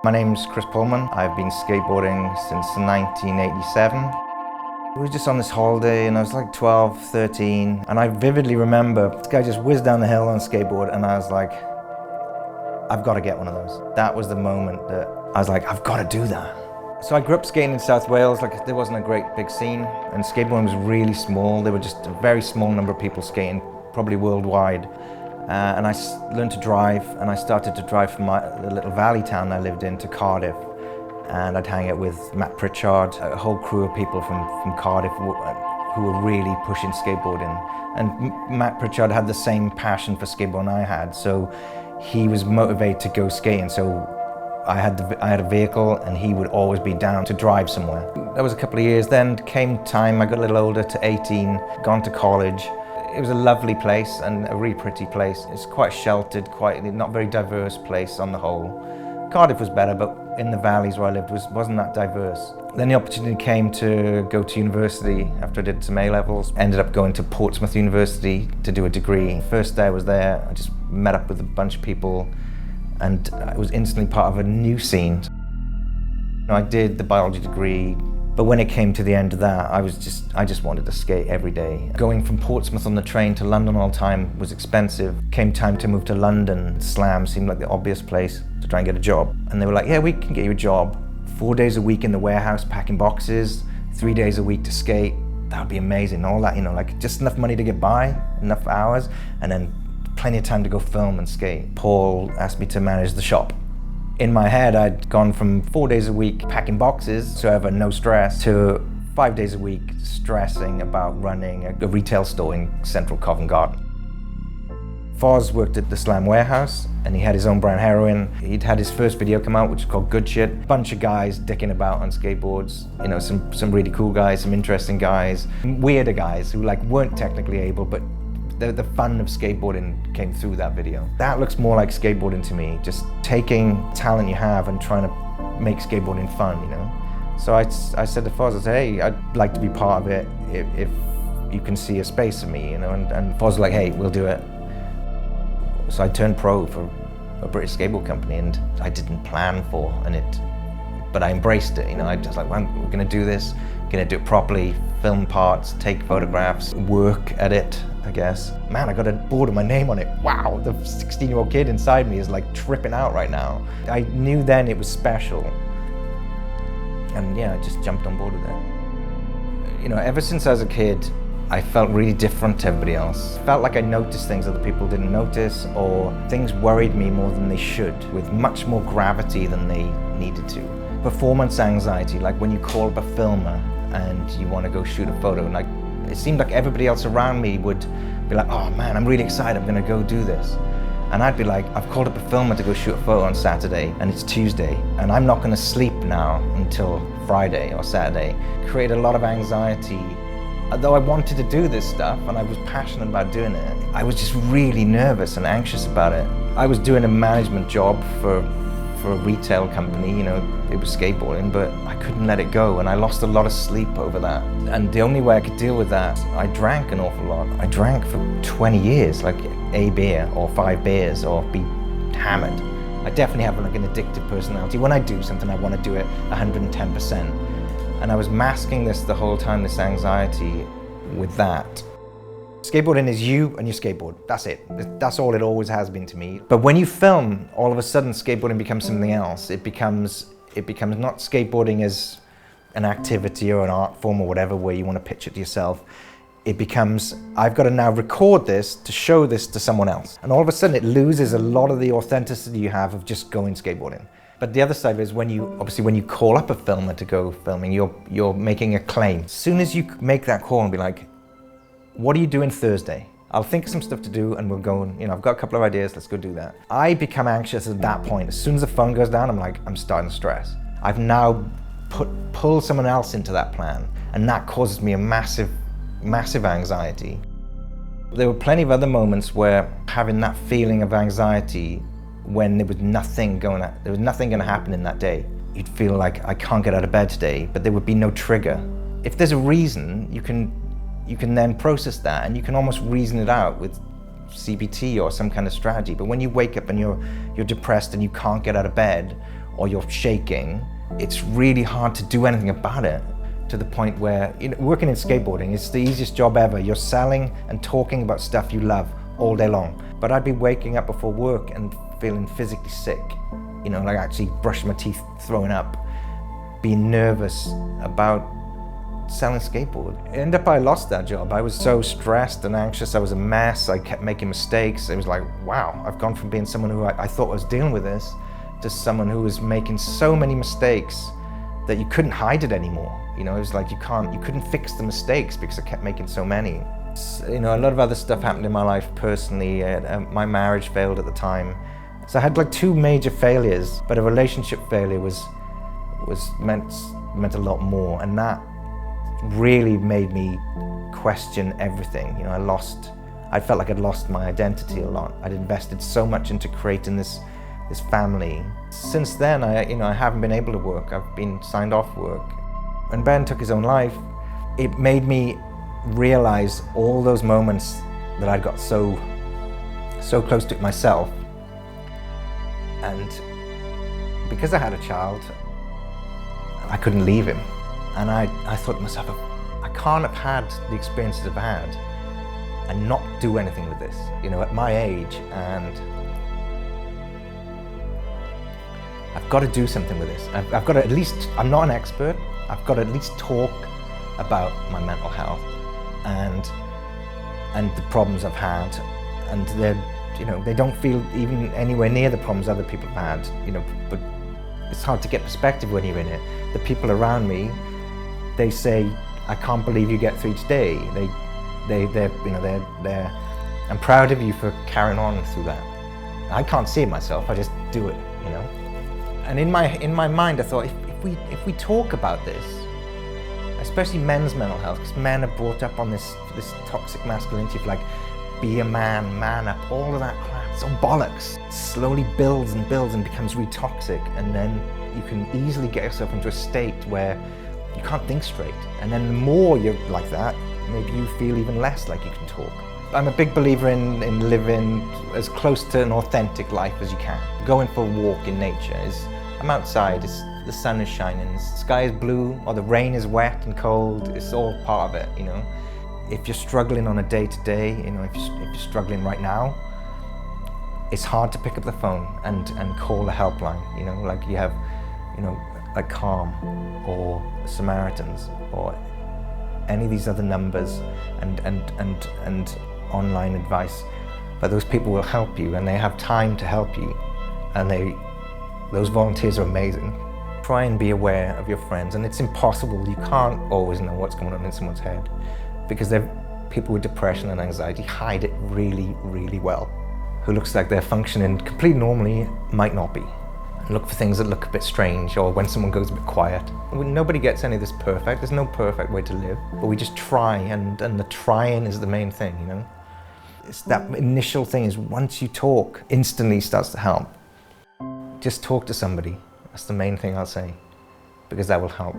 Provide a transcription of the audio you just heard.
My name's Pulman. I've been skateboarding since 1987. We were just on this holiday and I was like 12, 13, and I vividly remember this guy just whizzed down the hill on a skateboard and I was like, I've got to get one of those. That was the moment that I was like, I've got to do that. So I grew up skating in South Wales. Like, there wasn't a great big scene and skateboarding was really small. There were just a very small number of people skating, probably worldwide. And I learned to drive, and I started to drive from the little valley town I lived in to Cardiff. And I'd hang out with Matt Pritchard, a whole crew of people from Cardiff who were really pushing skateboarding. And Matt Pritchard had the same passion for skateboarding I had, so he was motivated to go skating. So I had a vehicle, and he would always be down to drive somewhere. That was a couple of years. Then came time, I got a little older, to 18, gone to college. It was a lovely place and a really pretty place. It's quite sheltered, quite not very diverse place on the whole. Cardiff was better, but in the valleys where I lived wasn't that diverse. Then the opportunity came to go to university after I did some A-levels. Ended up going to Portsmouth University to do a degree. First day I was there, I just met up with a bunch of people and I was instantly part of a new scene. I did the biology degree, but when it came to the end of that, I just wanted to skate every day. Going from Portsmouth on the train to London all the time was expensive. Came time to move to London. Slam seemed like the obvious place to try and get a job. And they were like, yeah, we can get you a job. 4 days a week in the warehouse packing boxes, 3 days a week to skate. That would be amazing. All that, like just enough money to get by, enough hours, and then plenty of time to go film and skate. Paul asked me to manage the shop. In my head, I'd gone from 4 days a week packing boxes, so I have no stress, to 5 days a week stressing about running a retail store in central Covent Garden. Foz worked at the Slam warehouse, and he had his own brown heroin. He'd had his first video come out, which was called Good Shit. Bunch of guys dicking about on skateboards. Some really cool guys, some interesting guys, weirder guys who weren't technically able, but the fun of skateboarding came through that video. That looks more like skateboarding to me, just taking talent you have and trying to make skateboarding fun, So I said to Foz, I said, hey, I'd like to be part of it if you can see a space for me, and Foz was like, hey, we'll do it. So I turned pro for a British skateboard company, and I didn't plan for it, but I embraced it, I just like, well, we're gonna do this, gonna do it properly, film parts, take photographs, work at it, I guess. Man, I got a board with my name on it. Wow, the 16-year-old kid inside me is tripping out right now. I knew then it was special. And yeah, I just jumped on board with it. Ever since I was a kid, I felt really different to everybody else. Felt like I noticed things other people didn't notice, or things worried me more than they should, with much more gravity than they needed to. Performance anxiety, like when you call up a filmer and you want to go shoot a photo, it seemed like everybody else around me would be like, oh man, I'm really excited, I'm gonna go do this. And I'd be like, I've called up a filmer to go shoot a photo on Saturday, and it's Tuesday, and I'm not gonna sleep now until Friday or Saturday. Created a lot of anxiety. Although I wanted to do this stuff and I was passionate about doing it, I was just really nervous and anxious about it. I was doing a management job for a retail company, it was skateboarding, but I couldn't let it go, and I lost a lot of sleep over that. And the only way I could deal with that, I drank an awful lot. I drank for 20 years, like a beer or 5 beers or be hammered. I definitely have an addictive personality. When I do something, I want to do it 110%. And I was masking this the whole time, this anxiety, with that. Skateboarding is you and your skateboard. That's it. That's all it always has been to me. But when you film, all of a sudden skateboarding becomes something else. It becomes not skateboarding as an activity or an art form or whatever, where you want to pitch it to yourself. It becomes, I've got to now record this to show this to someone else. And all of a sudden it loses a lot of the authenticity you have of just going skateboarding. But the other side is when you call up a filmer to go filming, you're making a claim. As soon as you make that call and be like, what are you doing Thursday? I'll think of some stuff to do and we'll go, I've got a couple of ideas, let's go do that. I become anxious at that point. As soon as the phone goes down, I'm starting to stress. I've now pulled someone else into that plan, and that causes me a massive, massive anxiety. There were plenty of other moments where having that feeling of anxiety when there was nothing going to happen in that day. You'd feel like, I can't get out of bed today, but there would be no trigger. If there's a reason, you can then process that, and you can almost reason it out with CBT or some kind of strategy. But when you wake up and you're depressed and you can't get out of bed, or you're shaking, it's really hard to do anything about it, to the point where, you know, working in skateboarding is the easiest job ever. You're selling and talking about stuff you love all day long. But I'd be waking up before work and feeling physically sick, you know, like actually brushing my teeth, throwing up, being nervous about selling skateboard. It ended up I lost that job. I was so stressed and anxious, I was a mess, I kept making mistakes. It was like, wow, I've gone from being someone who I thought was dealing with this to someone who was making so many mistakes that you couldn't hide it anymore. You know, it was like you couldn't fix the mistakes because I kept making so many. You know, a lot of other stuff happened in my life personally. My marriage failed at the time. So I had like 2 major failures, but a relationship failure meant a lot more, and that really made me question everything. You know, I felt like I'd lost my identity a lot. I'd invested so much into creating this family. Since then, I haven't been able to work. I've been signed off work. When Ben took his own life, it made me realize all those moments that I'd got so close to it myself. And because I had a child, I couldn't leave him. And I thought to myself, I can't have had the experiences I've had and not do anything with this, you know, at my age. And I've got to do something with this. I've got to at least, I'm not an expert, I've got to at least talk about my mental health and the problems I've had. And they're, you know, they don't feel even anywhere near the problems other people have had, you know, but it's hard to get perspective when you're in it. The people around me, they say, I can't believe you get through each day. I'm proud of you for carrying on through that. I can't see it myself, I just do it, you know. And in my mind, I thought, if we talk about this, especially men's mental health, because men are brought up on this toxic masculinity of like, be a man, man up, all of that crap. It's all bollocks. It slowly builds and builds and becomes really toxic, and then you can easily get yourself into a state where you can't think straight. And then the more you're like that, maybe you feel even less like you can talk. I'm a big believer in living as close to an authentic life as you can. Going for a walk in nature I'm outside, the sun is shining, the sky is blue, or the rain is wet and cold, it's all part of it, you know. If you're struggling on a day-to-day, you know, if you're struggling right now, it's hard to pick up the phone and call a helpline, you know, like you have, you know, like Calm or Samaritans or any of these other numbers and online advice. But those people will help you, and they have time to help you, and those volunteers are amazing. Try and be aware of your friends, and it's impossible. You can't always know what's going on in someone's head, because people with depression and anxiety hide it really, really well. Who looks like they're functioning completely normally might not be. Look for things that look a bit strange, or when someone goes a bit quiet. Nobody gets any of this perfect. There's no perfect way to live, but we just try, and the trying is the main thing, you know. It's that initial thing is once you talk, instantly starts to help. Just talk to somebody. That's the main thing I'll say, because that will help.